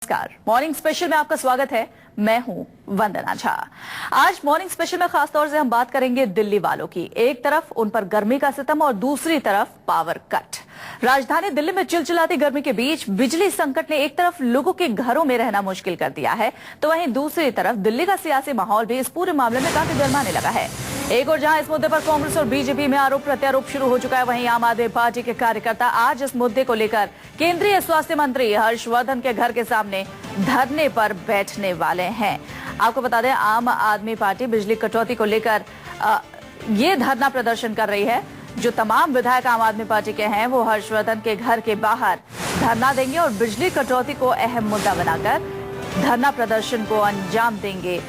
नमस्कार, morning special में आपका स्वागत है। मैं हूं वंदना झा। आज मॉर्निंग स्पेशल में खास तौर से हम बात करेंगे दिल्ली वालों की। एक तरफ उन पर गर्मी का सितम और दूसरी तरफ पावर कट। राजधानी दिल्ली में चिलचिलाती गर्मी के बीच बिजली संकट ने एक तरफ लोगों के घरों में रहना मुश्किल कर दिया है, तो वहीं दूसरी तरफ दिल्ली का सियासी माहौल भी इस पूरे मामले में काफी गर्माने लगा है। एक और जहां इस मुद्दे पर कांग्रेस और बीजेपी में आरोप प्रत्यारोप शुरू हो चुका है, वहीं आम आदमी पार्टी के कार्यकर्ता आज इस मुद्दे को लेकर केंद्रीय स्वास्थ्य मंत्री हर्षवर्धन के घर के सामने धरने पर बैठने वाले हैं। आपको बता दें, आम आदमी पार्टी बिजली कटौती को लेकर ये धरना प्रदर्शन कर रही है। जो तमाम विधायक आम आदमी पार्टी के हैं वो हर्षवर्धन के घर के बाहर धरना देंगे और बिजली कटौती को अहम मुद्दा बनाकर धरना प्रदर्शन को अंजाम देंगे।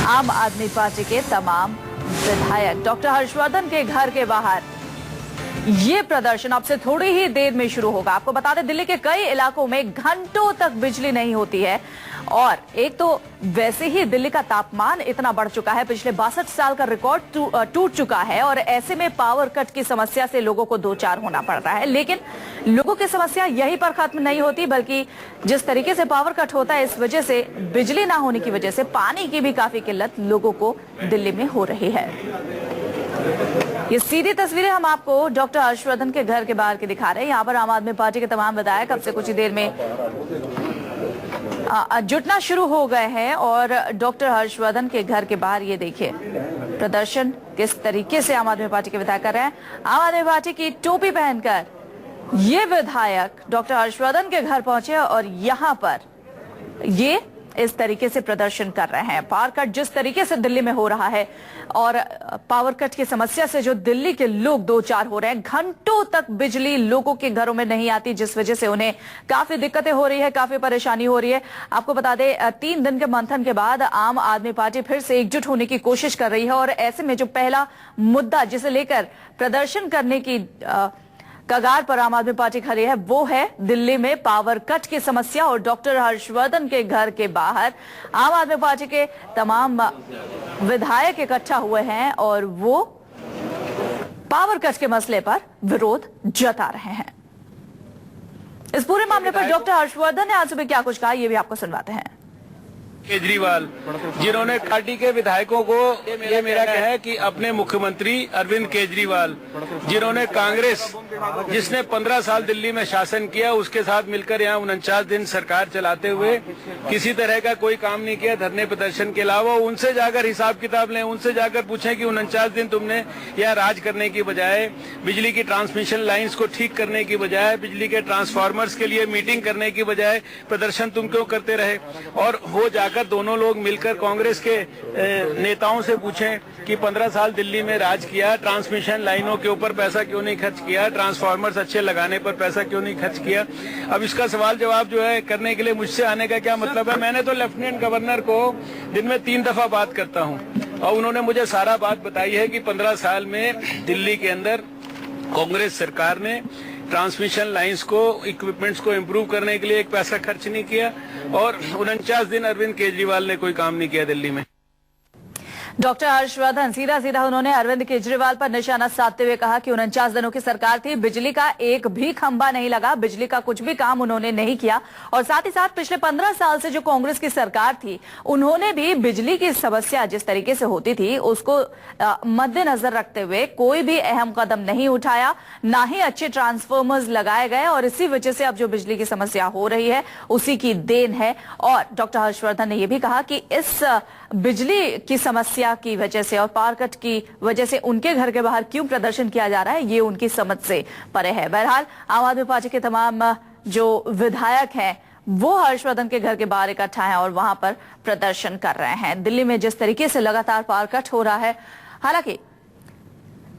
आम आदमी पार्टी के तमाम विधायक डॉक्टर हर्षवर्धन के घर के बाहर ये प्रदर्शन अब से थोड़ी ही देर में शुरू होगा। आपको बता दें, दिल्ली के कई इलाकों में घंटों तक बिजली नहीं होती है और एक तो वैसे ही दिल्ली का तापमान इतना बढ़ चुका है, पिछले 62 साल का रिकॉर्ड टूट चुका है और ऐसे में पावर कट की समस्या से लोगों को दो चार होना पड़ रहा है। लेकिन लोगों की समस्या यहीं पर खत्म नहीं होती, बल्कि जिस तरीके से पावर कट होता है, इस वजह से बिजली ना होने की वजह से पानी की भी काफी किल्लत लोगों को दिल्ली में हो रही है। ये सीधी तस्वीरें हम आपको डॉक्टर हर्षवर्धन के घर के बाहर की दिखा रहे हैं। यहाँ पर आम आदमी पार्टी के तमाम विधायक अब से कुछ ही देर में जुटना शुरू हो गए हैं और डॉक्टर हर्षवर्धन के घर के बाहर ये देखिए प्रदर्शन किस तरीके से आम आदमी पार्टी के विधायक कर रहे हैं। आम आदमी पार्टी की टोपी पहनकर ये विधायक डॉक्टर हर्षवर्धन के घर पहुंचे और यहाँ पर ये इस तरीके से प्रदर्शन कर रहे हैं। पावर कट जिस तरीके से दिल्ली में हो रहा है और पावर कट की समस्या से जो दिल्ली के लोग दो चार हो रहे हैं, घंटों तक बिजली लोगों के घरों में नहीं आती, जिस वजह से उन्हें काफी दिक्कतें हो रही है, काफी परेशानी हो रही है। आपको बता दें, 3 दिन के मंथन के बाद आम आदमी पार्टी फिर से एकजुट होने की कोशिश कर रही है और ऐसे में जो पहला मुद्दा जिसे लेकर प्रदर्शन करने की कगार पर आम आदमी पार्टी खड़ी है वो है दिल्ली में पावर कट की समस्या। और डॉक्टर हर्षवर्धन के घर के बाहर आम आदमी पार्टी के तमाम विधायक इकट्ठा हुए हैं और वो पावर कट के मसले पर विरोध जता रहे हैं। इस पूरे मामले पर डॉक्टर हर्षवर्धन ने आज सुबह क्या कुछ कहा, ये भी आपको सुनवाते हैं। केजरीवाल जिन्होंने पार्टी के विधायकों को, ये मेरा कहना है कि अपने मुख्यमंत्री अरविंद केजरीवाल जिन्होंने कांग्रेस जिसने 15 साल दिल्ली में शासन किया उसके साथ मिलकर यहाँ 49 दिन सरकार चलाते हुए किसी तरह का कोई काम नहीं किया धरने प्रदर्शन के अलावा, उनसे जाकर हिसाब किताब लें, उनसे जाकर पूछें कि 49 दिन तुमने यहाँ राज करने की बजाय, बिजली की ट्रांसमिशन लाइन्स को ठीक करने की बजाय, बिजली के ट्रांसफार्मर्स के लिए मीटिंग करने की बजाय प्रदर्शन तुम क्यों करते रहे। और वो जाकर दोनों लोग मिलकर कांग्रेस के नेताओं से पूछें कि 15 साल दिल्ली में राज किया, ट्रांसमिशन लाइनों के ऊपर पैसा क्यों नहीं खर्च किया, ट्रांसफार्मर्स अच्छे लगाने पर पैसा क्यों नहीं खर्च किया। अब इसका सवाल जवाब जो है करने के लिए मुझसे आने का क्या मतलब है। मैंने तो लेफ्टिनेंट गवर्नर को दिन में 3 दफा बात करता हूं और उन्होंने मुझे सारा बात बताई है कि 15 साल में दिल्ली के अंदर कांग्रेस सरकार ने ट्रांसमिशन लाइंस को, इक्विपमेंट्स को इम्प्रूव करने के लिए एक पैसा खर्च नहीं किया और 49 दिन अरविंद केजरीवाल ने कोई काम नहीं किया दिल्ली में। डॉक्टर हर्षवर्धन सीधा उन्होंने अरविंद केजरीवाल पर निशाना साधते हुए कहा कि 49 दिनों की सरकार थी, बिजली का एक भी खंभा नहीं लगा, बिजली का कुछ भी काम उन्होंने नहीं किया। और साथ ही साथ पिछले 15 साल से जो कांग्रेस की सरकार थी उन्होंने भी बिजली की समस्या जिस तरीके से होती थी उसको मद्देनजर रखते हुए कोई भी अहम कदम नहीं उठाया, ना ही अच्छे ट्रांसफॉर्मर्स लगाए गए और इसी वजह से अब जो बिजली की समस्या हो रही है उसी की देन है। और डॉक्टर हर्षवर्धन ने यह भी कहा कि इस बिजली की समस्या की वजह से और पावर कट की वजह से उनके घर के बाहर क्यों प्रदर्शन किया जा रहा है ये उनकी समझ से परे है। बहरहाल आम आदमी पार्टी के तमाम जो विधायक हैं वो हर्षवर्धन के घर के बाहर इकट्ठा हैं और वहां पर प्रदर्शन कर रहे हैं। दिल्ली में जिस तरीके से लगातार पावर कट हो रहा है, हालांकि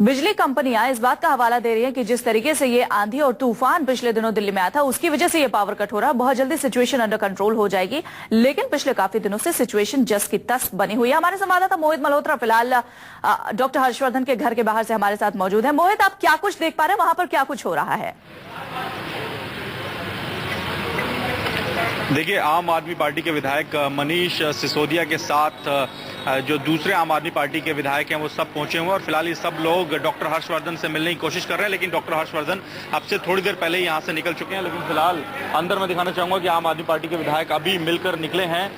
बिजली कंपनियां इस बात का हवाला दे रही हैं कि जिस तरीके से ये आंधी और तूफान पिछले दिनों दिल्ली में आया था उसकी वजह से ये पावर कट हो रहा है, बहुत जल्दी सिचुएशन अंडर कंट्रोल हो जाएगी। लेकिन पिछले काफी दिनों से सिचुएशन जस की तस बनी हुई है। हमारे संवाददाता मोहित मल्होत्रा फिलहाल डॉक्टर हर्षवर्धन के घर के बाहर से हमारे साथ मौजूद है। मोहित, आप क्या कुछ देख पा रहे हैं, वहां पर क्या कुछ हो रहा है? देखिए, आम आदमी पार्टी के विधायक मनीष सिसोदिया के साथ जो दूसरे आम आदमी पार्टी के विधायक हैं वो सब पहुंचे हुए हैं और फिलहाल ये सब लोग डॉक्टर हर्षवर्धन से मिलने की कोशिश कर रहे हैं, लेकिन डॉक्टर हर्षवर्धन अब से थोड़ी देर पहले यहाँ से निकल चुके हैं। लेकिन फिलहाल अंदर मैं दिखाना चाहूंगा कि आम आदमी पार्टी के विधायक अभी मिलकर निकले हैं।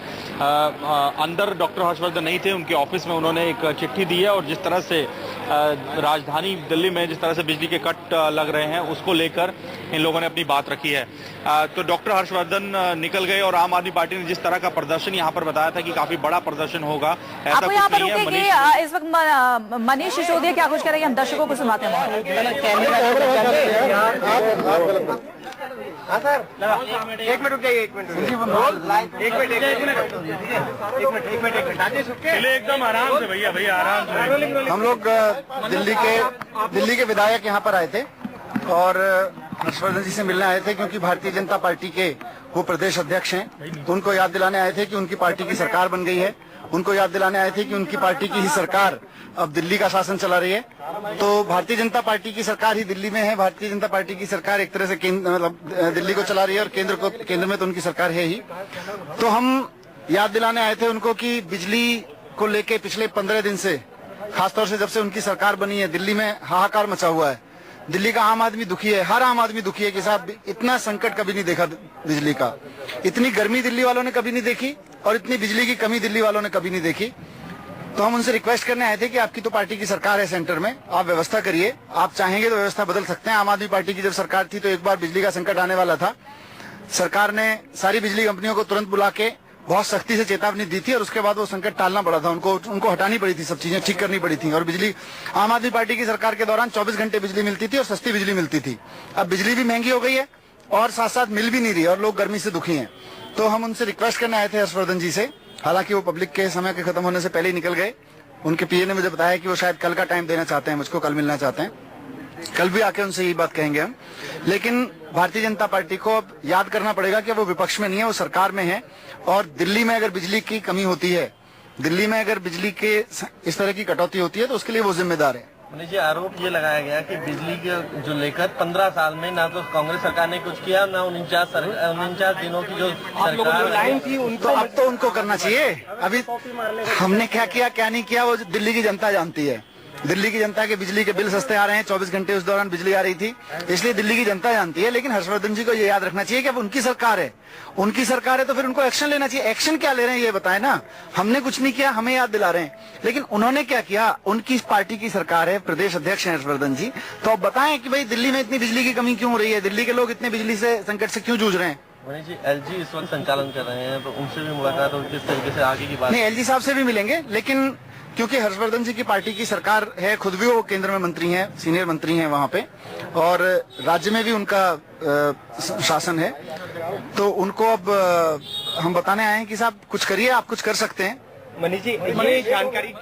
अंदर डॉक्टर हर्षवर्धन नहीं थे, उनके ऑफिस में उन्होंने एक चिट्ठी दी है और जिस तरह से राजधानी दिल्ली में जिस तरह से बिजली के कट लग रहे हैं उसको लेकर इन लोगों ने अपनी बात रखी है। तो डॉक्टर हर्षवर्धन निकल गए और आम आदमी पार्टी ने जिस तरह का प्रदर्शन यहाँ पर बताया था कि काफी बड़ा प्रदर्शन होगा, ऐसा आपको यहाँ कुछ पर नहीं है। रुकेगी इस वक्त मनीष सिसोदिया क्या कुछ करेंगे, हम दर्शकों को सुनाते हैं। एक मिनट रुक जाइए, एक मिनट एकदम आराम से भैया, भैया आराम से। हम लोग दिल्ली के विधायक यहाँ पर आए थे और हर्षवर्धन जी से मिलने आए थे, क्योंकि भारतीय जनता पार्टी के वो प्रदेश अध्यक्ष हैं। तो उनको याद दिलाने आए थे कि उनकी पार्टी की सरकार बन गई है, उनको याद दिलाने आए थे कि उनकी पार्टी की ही सरकार अब दिल्ली का शासन चला रही है। तो भारतीय जनता पार्टी की सरकार ही दिल्ली में है, भारतीय जनता पार्टी की सरकार एक तरह से मतलब दिल्ली को चला रही है और केंद्र में तो उनकी सरकार है ही। तो हम याद दिलाने आए थे उनको कि बिजली को लेके पिछले 15 दिन से, खासतौर से जब से उनकी सरकार बनी है, दिल्ली में हाहाकार मचा हुआ है। दिल्ली का आम आदमी दुखी है, हर आम आदमी दुखी है कि साहब इतना संकट कभी नहीं देखा बिजली का, इतनी गर्मी दिल्ली वालों ने कभी नहीं देखी और इतनी बिजली की कमी दिल्ली वालों ने कभी नहीं देखी। तो हम उनसे रिक्वेस्ट करने आए थे कि आपकी तो पार्टी की सरकार है सेंटर में, आप व्यवस्था करिए, आप चाहेंगे तो व्यवस्था बदल सकते हैं। आम आदमी पार्टी की जब सरकार थी तो एक बार बिजली का संकट आने वाला था, सरकार ने सारी बिजली कंपनियों को तुरंत बुला के बहुत सख्ती से चेतावनी दी थी और उसके बाद वो संकट टालना पड़ा था, उनको हटानी पड़ी थी, सब चीजें ठीक करनी पड़ी थी। और बिजली आम आदमी पार्टी की सरकार के दौरान 24 घंटे बिजली मिलती थी और सस्ती बिजली मिलती थी। अब बिजली भी महंगी हो गई है और साथ साथ मिल भी नहीं रही और लोग गर्मी से दुखी हैं। तो हम उनसे रिक्वेस्ट करने आए थे हर्षवर्धन जी से, हालांकि वो पब्लिक के समय के खत्म होने से पहले ही निकल गए। उनके पीए ने मुझे बताया कि वो शायद कल का टाइम देना चाहते हैं, मुझको कल मिलना चाहते हैं, कल भी आके उनसे यही बात कहेंगे हम। लेकिन भारतीय जनता पार्टी को अब याद करना पड़ेगा कि वो विपक्ष में नहीं है, वो सरकार में है। और दिल्ली में अगर बिजली की कमी होती है, दिल्ली में अगर बिजली के इस तरह की कटौती होती है तो उसके लिए वो जिम्मेदार है। मुझे आरोप ये लगाया गया कि बिजली के जो लेकर 15 साल में ना तो कांग्रेस सरकार ने कुछ किया, ना 49 दिनों की जो सरकार थी उनको अब तो उनको करना चाहिए। अभी हमने क्या किया क्या नहीं किया वो दिल्ली की जनता जानती है। दिल्ली की जनता के बिजली के बिल सस्ते आ रहे हैं, 24 घंटे उस दौरान बिजली आ रही थी, इसलिए दिल्ली की जनता जानती है। लेकिन हर्षवर्धन जी को ये याद रखना चाहिए कि अब उनकी सरकार है, उनकी सरकार है तो फिर उनको एक्शन लेना चाहिए। एक्शन क्या ले रहे हैं ये बताएं ना, हमने कुछ नहीं किया, हमें याद दिला रहे हैं, लेकिन उन्होंने क्या किया। उनकी पार्टी की सरकार है, प्रदेश अध्यक्ष हैं हर्षवर्धन जी, तो अब बताएं कि भाई दिल्ली में इतनी बिजली की कमी क्यों हो रही है, दिल्ली के लोग इतने बिजली से संकट से क्यों जूझ रहे हैं। मनीष जी, एलजी इस वक्त संचालन कर रहे हैं, तो उनसे भी मुलाकात और किस तरीके से आगे की बात। नहीं, एलजी साहब से भी मिलेंगे, लेकिन क्योंकि हर्षवर्धन जी की पार्टी की सरकार है, खुद भी वो केंद्र में मंत्री हैं, सीनियर मंत्री हैं वहां पे, और राज्य में भी उनका शासन है, तो उनको अब हम बताने आए हैं कि साहब कुछ करिए, आप कुछ कर सकते हैं। मनीष जी, ये जानकारी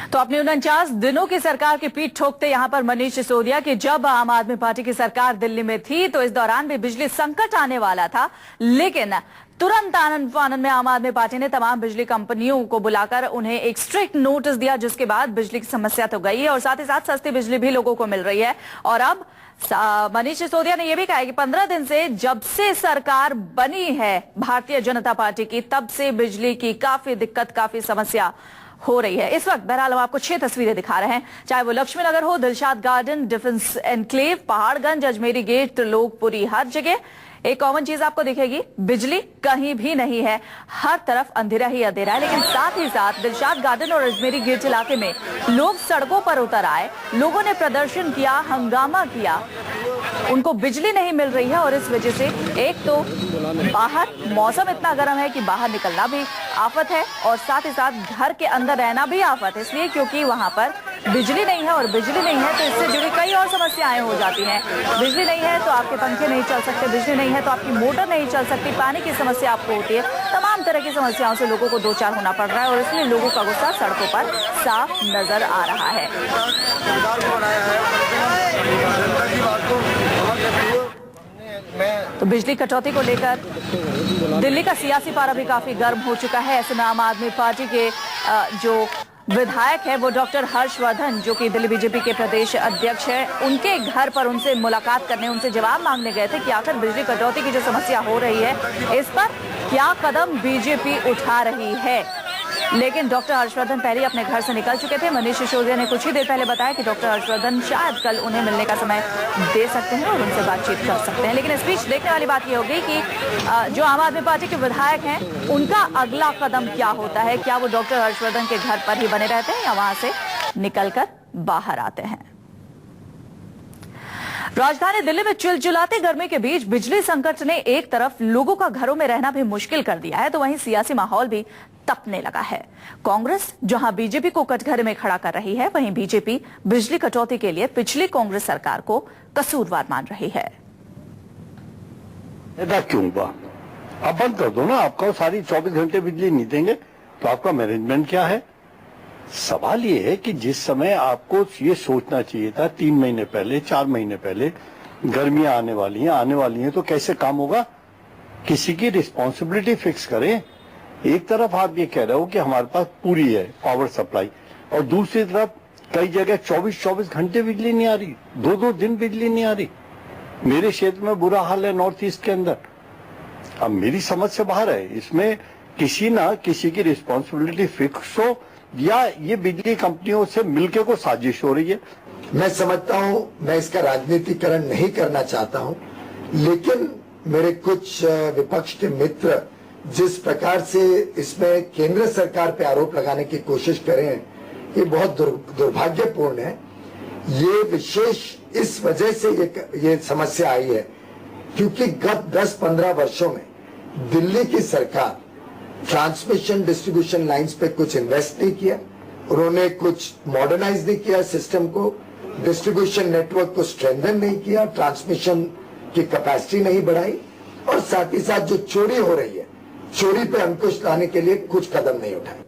तो अपनी 49 दिनों की सरकार की पीठ ठोकते यहां पर मनीष सिसोदिया कि जब आम आदमी पार्टी की सरकार दिल्ली में थी तो इस दौरान भी बिजली संकट आने वाला था, लेकिन तुरंत आनंद फानंद में आम आदमी पार्टी ने तमाम बिजली कंपनियों को बुलाकर उन्हें एक स्ट्रिक्ट नोटिस दिया, जिसके बाद बिजली की समस्या तो गई है और साथ ही साथ सस्ती बिजली भी लोगों को मिल रही है। और अब मनीष सिसोदिया ने यह भी कहा कि 15 दिन से जब से सरकार बनी है भारतीय जनता पार्टी की, तब से बिजली की काफी दिक्कत, काफी समस्या हो रही है। इस वक्त बहरहाल हम आपको 6 तस्वीरें दिखा रहे हैं, चाहे वो लक्ष्मी नगर हो, Dilshad Garden, Defence Enclave, Paharganj, Ajmeri Gate, Trilokpuri, हर जगह एक कॉमन चीज आपको दिखेगी, बिजली कहीं भी नहीं है, हर तरफ अंधेरा ही अंधेरा है। लेकिन साथ ही साथ दिलशाद गार्डन और अजमेरी गेट इलाके में लोग सड़कों पर उतर आए, लोगों ने प्रदर्शन किया, हंगामा किया, उनको बिजली नहीं मिल रही है और इस वजह से एक तो बाहर मौसम इतना गर्म है कि बाहर निकलना भी आफत है और साथ ही साथ घर के अंदर रहना भी आफत है, इसलिए क्योंकि वहां पर बिजली नहीं है और बिजली नहीं है तो इससे जुड़ी कई और समस्याएं हो जाती हैं। बिजली नहीं है तो आपके पंखे नहीं चल सकते, बिजली नहीं है तो आपकी मोटर नहीं चल सकती, पानी की समस्या आपको होती है, तमाम तरह की समस्याओं से लोगों को दो चार होना पड़ रहा है और इसलिए लोगों का गुस्सा सड़कों पर साफ नजर आ रहा है। तो बिजली कटौती को लेकर दिल्ली का सियासी पारा भी काफी गर्म हो चुका है। ऐसे में आम आदमी पार्टी के जो विधायक है वो डॉक्टर हर्षवर्धन, जो कि दिल्ली बीजेपी के प्रदेश अध्यक्ष है, उनके घर पर उनसे मुलाकात करने, उनसे जवाब मांगने गए थे कि आखिर बिजली कटौती की जो समस्या हो रही है इस पर क्या कदम बीजेपी उठा रही है। लेकिन डॉक्टर हर्षवर्धन पहले अपने घर से निकल चुके थे। मनीष सिसोदिया ने कुछ ही देर पहले बताया कि डॉक्टर हर्षवर्धन शायद कल उन्हें मिलने का समय दे सकते हैं और उनसे बातचीत कर सकते हैं। लेकिन इस बीच देखने वाली बात यह होगी कि जो आम आदमी पार्टी के विधायक हैं उनका अगला कदम क्या होता है। क्या वो डॉक्टर हर्षवर्धन के घर पर ही बने रहते हैं या वहां से निकलकर बाहर आते हैं। राजधानी दिल्ली में चिलचिलाती गर्मी के बीच बिजली संकट ने एक तरफ लोगों का घरों में रहना भी मुश्किल कर दिया है, तो वहीं सियासी माहौल भी तपने लगा है। कांग्रेस जहां बीजेपी को कटघरे में खड़ा कर रही है, वहीं बीजेपी बिजली कटौती के लिए पिछली कांग्रेस सरकार को कसूरवार मान रही है। ऐसा क्यों हुआ? आप बंद कर दो ना। आपको सारी 24 घंटे बिजली नहीं देंगे तो आपका मैनेजमेंट क्या है? सवाल ये है कि जिस समय आपको ये सोचना चाहिए था 3 महीने पहले, 4 महीने पहले, गर्मियां आने वाली हैं तो कैसे काम होगा? किसी की रिस्पॉन्सिबिलिटी फिक्स करें। एक तरफ आप ये कह रहे हो कि हमारे पास पूरी है पावर सप्लाई, और दूसरी तरफ कई जगह 24 घंटे बिजली नहीं आ रही, 2 दिन बिजली नहीं आ रही। मेरे क्षेत्र में बुरा हाल है नॉर्थ ईस्ट के अंदर। अब मेरी समझ से बाहर है, इसमें किसी ना किसी की रिस्पॉन्सिबिलिटी फिक्स हो या ये बिजली कंपनियों से मिलके को साजिश हो रही है। मैं समझता हूं, मैं इसका राजनीतिकरण नहीं करना चाहता हूं, लेकिन मेरे कुछ विपक्ष के मित्र जिस प्रकार से इसमें केंद्र सरकार पे आरोप लगाने की कोशिश कर रहे हैं, ये बहुत दुर्भाग्यपूर्ण है। ये विशेष इस वजह से ये समस्या आई है क्योंकि गत 10-15 वर्षों में दिल्ली की सरकार ट्रांसमिशन डिस्ट्रीब्यूशन लाइंस पे कुछ इन्वेस्ट नहीं किया, उन्होंने कुछ मॉडर्नाइज नहीं किया सिस्टम को, डिस्ट्रीब्यूशन नेटवर्क को स्ट्रेंथन नहीं किया, ट्रांसमिशन की कैपेसिटी नहीं बढ़ाई, और साथ ही साथ जो चोरी हो रही है, चोरी पे अंकुश लाने के लिए कुछ कदम नहीं उठाए।